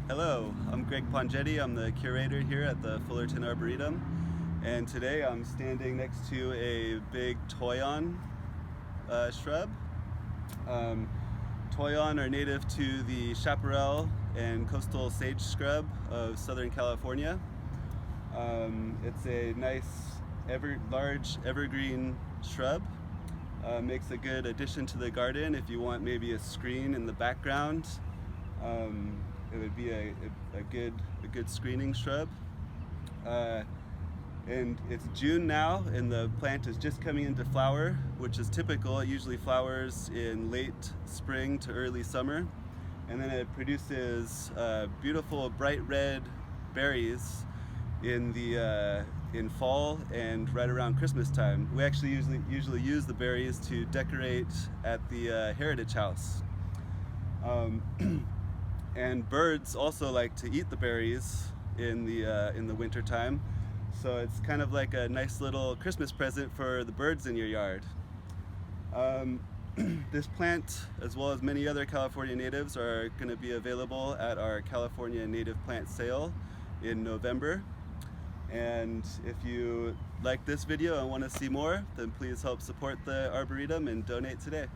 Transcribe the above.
Hello, I'm Greg Pongetti. I'm the curator here at the Fullerton Arboretum, and today I'm standing next to a big Toyon shrub. Toyon are native to the chaparral and coastal sage scrub of Southern California. It's a nice, large evergreen shrub. Makes a good addition to the garden if you want maybe a screen in the background. It would be a good screening shrub. And it's June now, and the plant is just coming into flower, which is typical. It usually flowers in late spring to early summer, and then it produces beautiful bright red berries in fall and right around Christmas time. We actually usually use the berries to decorate at the Heritage House. And birds also like to eat the berries in the winter time, so it's kind of like a nice little Christmas present for the birds in your yard. This plant, as well as many other California natives, are going to be available at our California Native Plant Sale in November. And if you like this video and want to see more, then please help support the Arboretum and donate today.